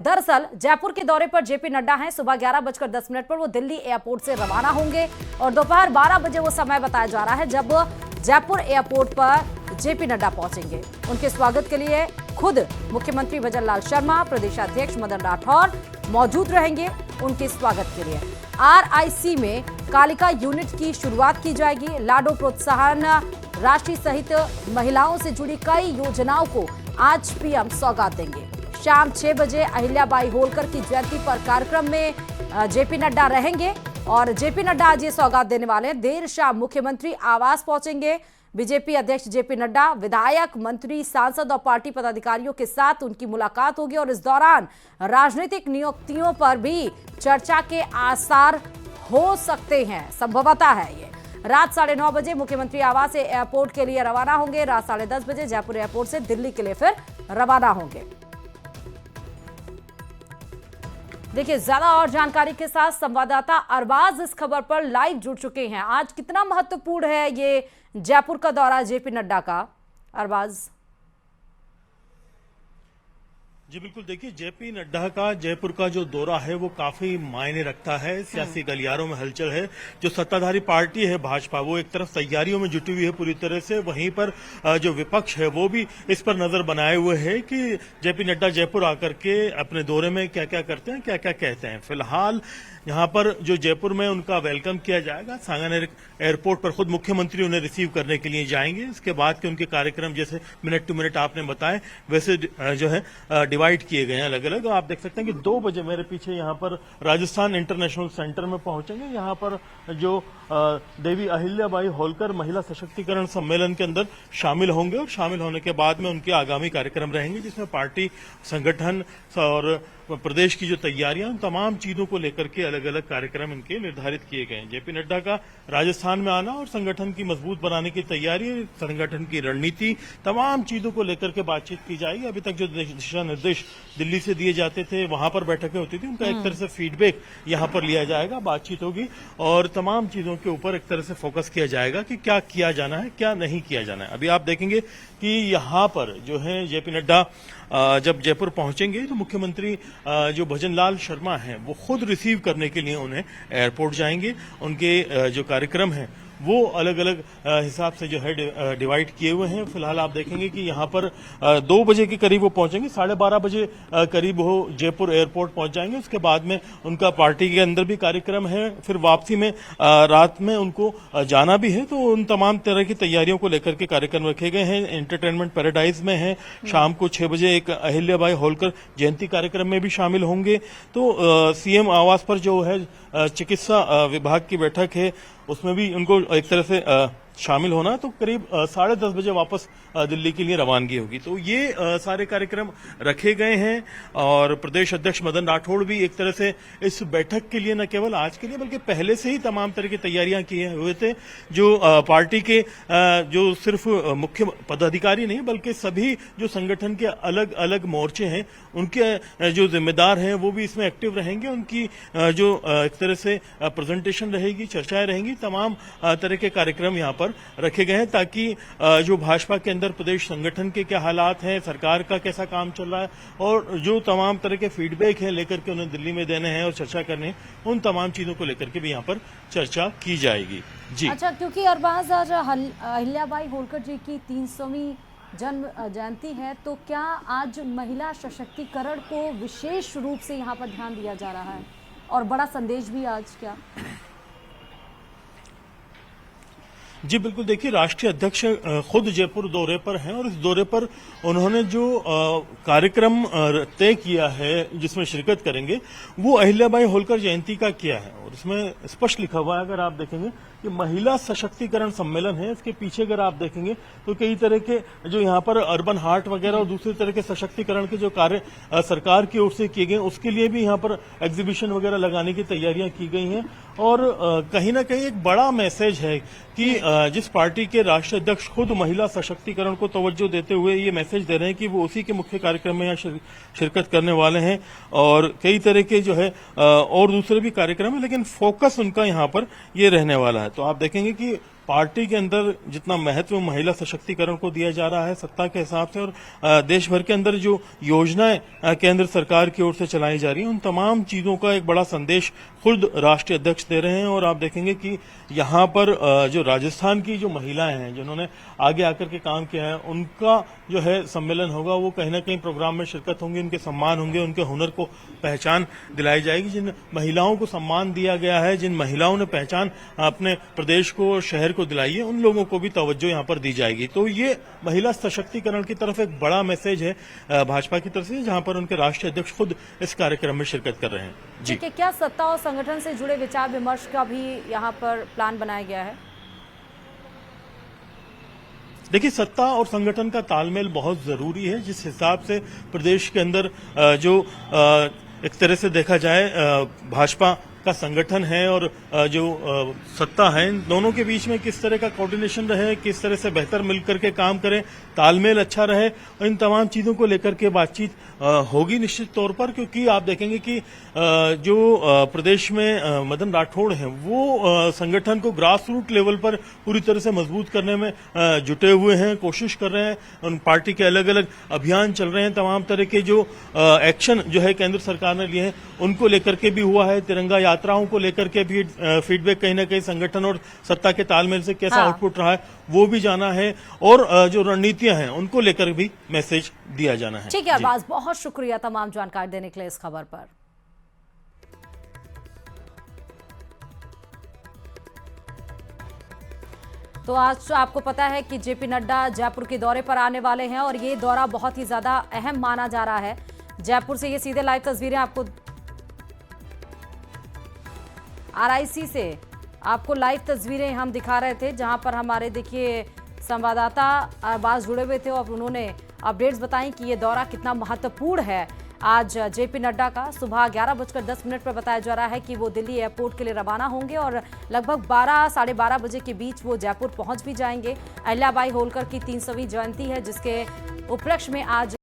दरअसल जयपुर के दौरे पर जेपी नड्डा हैं। सुबह 11:10 पर वो दिल्ली एयरपोर्ट से रवाना होंगे और दोपहर 12 बजे वो समय बताया जा रहा है जब जयपुर एयरपोर्ट पर जेपी नड्डा पहुंचेंगे। उनके स्वागत के लिए खुद मुख्यमंत्री भजनलाल शर्मा, प्रदेशाध्यक्ष मदन राठौर मौजूद रहेंगे। उनके स्वागत के लिए आरआईसी में कालिका यूनिट की शुरुआत की जाएगी। लाडो प्रोत्साहन राशि सहित महिलाओं से जुड़ी कई योजनाओं को आज पीएम सौगात देंगे। शाम 6 बजे अहिल्याबाई होलकर की जयंती पर कार्यक्रम में जेपी नड्डा रहेंगे और जेपी नड्डा आज ये सौगात देने वाले हैं। देर शाम मुख्यमंत्री आवास पहुंचेंगे। बीजेपी अध्यक्ष जेपी नड्डा, विधायक, मंत्री, सांसद और पार्टी पदाधिकारियों के साथ उनकी मुलाकात होगी और इस दौरान राजनीतिक नियुक्तियों पर भी चर्चा के आसार हो सकते हैं, संभवतः है ये। रात 9:30 बजे मुख्यमंत्री आवास से एयरपोर्ट के लिए रवाना होंगे। रात 10:30 बजे जयपुर एयरपोर्ट से दिल्ली के लिए फिर रवाना होंगे। देखिए, ज्यादा और जानकारी के साथ संवाददाता अरबाज इस खबर पर लाइव जुड़ चुके हैं। आज कितना महत्वपूर्ण है ये जयपुर का दौरा जेपी नड्डा का, अरबाज? जी बिल्कुल, देखिए जेपी नड्डा का जयपुर का जो दौरा है वो काफी मायने रखता है। सियासी गलियारों में हलचल है। जो सत्ताधारी पार्टी है भाजपा, वो एक तरफ तैयारियों में जुटी हुई है पूरी तरह से, वहीं पर जो विपक्ष है वो भी इस पर नजर बनाए हुए है कि जेपी नड्डा जयपुर आकर के अपने दौरे में क्या क्या करते हैं, क्या क्या कहते हैं। फिलहाल यहाँ पर जो जयपुर में उनका वेलकम किया जाएगा, सांगानेर एयरपोर्ट पर खुद मुख्यमंत्री उन्हें रिसीव करने के लिए जाएंगे। इसके बाद के उनके कार्यक्रम जैसे मिनट टू मिनट आपने बताए, वैसे जो है डिवाइड किए गए हैं अलग अलग। आप देख सकते हैं कि 2 बजे मेरे पीछे यहाँ पर राजस्थान इंटरनेशनल सेंटर में पहुंचेंगे। यहाँ पर जो देवी अहिल्याबाई होलकर महिला सशक्तिकरण सम्मेलन के अंदर शामिल होंगे और शामिल होने के बाद में उनके आगामी कार्यक्रम रहेंगे, जिसमें पार्टी, संगठन और प्रदेश की जो तैयारियां, तमाम चीजों को लेकर के अलग अलग कार्यक्रम इनके निर्धारित किए गए हैं। जेपी नड्डा का राजस्थान में आना और संगठन की मजबूत बनाने की तैयारी, संगठन की रणनीति, तमाम चीजों को लेकर के बातचीत की जाएगी। अभी तक जो दिशा निर्देश दिल्ली से दिए जाते थे, वहां पर बैठकें होती थी, उनका एक तरह से फीडबैक यहां पर लिया जाएगा, बातचीत होगी और तमाम चीजों के ऊपर एक तरह से फोकस किया जाएगा कि क्या किया जाना है, क्या नहीं किया जाना है। अभी आप देखेंगे कि यहां पर जो है जेपी नड्डा जब जयपुर पहुंचेंगे तो मुख्यमंत्री जो भजनलाल शर्मा हैं वो खुद रिसीव करने के लिए उन्हें एयरपोर्ट जाएंगे। उनके जो कार्यक्रम हैं वो अलग अलग हिसाब से जो है डिवाइड किए हुए हैं। फिलहाल आप देखेंगे कि यहाँ पर 2 बजे के करीब वो पहुंचेंगे, 12:30 बजे करीब वो जयपुर एयरपोर्ट पहुंच जाएंगे। उसके बाद में उनका पार्टी के अंदर भी कार्यक्रम है, फिर वापसी में रात में उनको जाना भी है। तो उन तमाम तरह की तैयारियों को लेकर के कार्यक्रम रखे गए हैं। एंटरटेनमेंट पैराडाइज में है, शाम को 6 बजे एक अहिल्याबाई होलकर जयंती कार्यक्रम में भी शामिल होंगे। तो सीएम आवास पर जो है चिकित्सा विभाग की बैठक है, उसमें भी उनको एक तरह से शामिल होना। तो करीब 10:30 बजे वापस दिल्ली के लिए रवानगी होगी। तो ये सारे कार्यक्रम रखे गए हैं और प्रदेश अध्यक्ष मदन राठौड़ भी एक तरह से इस बैठक के लिए न केवल आज के लिए बल्कि पहले से ही तमाम तरह की तैयारियां किए हुए थे। जो पार्टी के जो सिर्फ मुख्य पदाधिकारी नहीं बल्कि सभी जो संगठन के अलग अलग मोर्चे हैं, उनके जो जिम्मेदार हैं वो भी इसमें एक्टिव रहेंगे। उनकी जो एक तरह से प्रेजेंटेशन रहेगी, चर्चाएं रहेंगी, तमाम तरह के कार्यक्रम यहाँ पर रखे गए हैं ताकि जो भाजपा के अंदर प्रदेश संगठन के क्या हालात हैं, सरकार का कैसा काम चल रहा है और जो तमाम तरह के फीडबैक है लेकर के उन्हें दिल्ली में देने हैं और चर्चा करने हैं, उन तमाम चीजों को लेकर के भी यहाँ पर चर्चा की जाएगी। जी अच्छा, क्योंकि अरबाज आज अहिल्याबाई होलकर जी की 300वीं जन्म जयंती है, तो क्या आज महिला सशक्तिकरण को विशेष रूप से यहाँ पर ध्यान दिया जा रहा है और बड़ा संदेश भी आज क्या? जी बिल्कुल, देखिए राष्ट्रीय अध्यक्ष खुद जयपुर दौरे पर हैं और इस दौरे पर उन्होंने जो कार्यक्रम तय किया है जिसमें शिरकत करेंगे वो अहिल्याबाई होलकर जयंती का किया है और इसमें स्पष्ट लिखा हुआ है, अगर आप देखेंगे कि महिला सशक्तिकरण सम्मेलन है। इसके पीछे अगर आप देखेंगे तो कई तरह के जो यहाँ पर अर्बन हार्ट वगैरह और दूसरे तरह के सशक्तिकरण के जो कार्य सरकार की ओर से किए गए, उसके लिए भी यहाँ पर एग्जीबिशन वगैरह लगाने की तैयारियां की गई हैं। और कहीं ना कहीं एक बड़ा मैसेज है कि जिस पार्टी के राष्ट्रीय अध्यक्ष खुद महिला सशक्तिकरण को तवज्जो देते हुए ये मैसेज दे रहे हैं कि वो उसी के मुख्य कार्यक्रम में यहाँ शिरकत करने वाले हैं और कई तरह के जो है और दूसरे भी कार्यक्रम है, लेकिन फोकस उनका यहाँ पर ये रहने वाला है। तो आप देखेंगे कि पार्टी के अंदर जितना महत्व महिला सशक्तिकरण को दिया जा रहा है सत्ता के हिसाब से, और देश भर के अंदर जो योजनाएं केंद्र सरकार की ओर से चलाई जा रही हैं, उन तमाम चीजों का एक बड़ा संदेश खुद राष्ट्रीय अध्यक्ष दे रहे हैं। और आप देखेंगे कि यहाँ पर जो राजस्थान की जो महिलाएं हैं जिन्होंने आगे आकर के काम किया है, उनका जो है सम्मेलन होगा, वो कहीं ना कहीं प्रोग्राम में शिरकत होंगे, उनके सम्मान होंगे, उनके हुनर को पहचान दिलाई जाएगी। जिन महिलाओं को सम्मान दिया गया है, जिन महिलाओं ने पहचान अपने प्रदेश को और शहर को दिलाई है, उन लोगों को भी तवज्जो यहाँ पर दी जाएगी। तो ये महिला सशक्तिकरण की तरफ एक बड़ा मैसेज है भाजपा की तरफ से, जहां पर उनके राष्ट्रीय अध्यक्ष खुद इस कार्यक्रम में शिरकत कर रहे हैं। जी, ठीक है, क्या सत्ता और संगठन से जुड़े विचार विमर्श का भी यहाँ पर प्लान बनाया गया है? देखिए, सत्ता और संगठन का तालमेल बहुत जरूरी है। जिस हिसाब से प्रदेश के अंदर जो एक तरह से देखा जाए भाजपा का संगठन है और जो सत्ता है, इन दोनों के बीच में किस तरह का कोऑर्डिनेशन रहे, किस तरह से बेहतर मिलकर के काम करें, तालमेल अच्छा रहे, इन तमाम चीजों को लेकर के बातचीत होगी निश्चित तौर पर। क्योंकि आप देखेंगे कि जो प्रदेश में मदन राठौड़ हैं, वो संगठन को ग्रास रूट लेवल पर पूरी तरह से मजबूत करने में जुटे हुए हैं, कोशिश कर रहे हैं। उन पार्टी के अलग अलग अभियान चल रहे हैं, तमाम तरह के जो एक्शन जो है केंद्र सरकार ने लिए हैं, उनको लेकर के भी हुआ है। तिरंगा यात्राओं को लेकर के भी फीडबैक कहीं ना कहीं संगठन और सत्ता के तालमेल से कैसा आउटपुट रहा है, वो भी जाना है। और जो रणनीतियां हैं, उनको लेकर भी मैसेज दिया जाना है। ठीक है अरबाज, बहुत शुक्रिया तमाम जानकारी देने के लिए इस खबर पर। तो आज आपको पता है कि जेपी नड्डा जयपुर के दौरे पर आने वाले हैं और ये दौरा बहुत ही ज्यादा अहम माना जा रहा है। जयपुर से ये सीधे लाइव तस्वीरें आपको आरआईसी से आपको लाइव तस्वीरें हम दिखा रहे थे, जहां पर हमारे देखिए संवाददाता अरबाज जुड़े हुए थे और उन्होंने अपडेट्स बताई कि ये दौरा कितना महत्वपूर्ण है। आज जेपी नड्डा का सुबह 11:10 पर बताया जा रहा है कि वो दिल्ली एयरपोर्ट के लिए रवाना होंगे और लगभग 12 साढ़े 12 बजे के बीच वो जयपुर पहुंच भी जाएंगे। अहिल्याबाई होलकर की 300वीं जयंती है, जिसके उपलक्ष्य में आज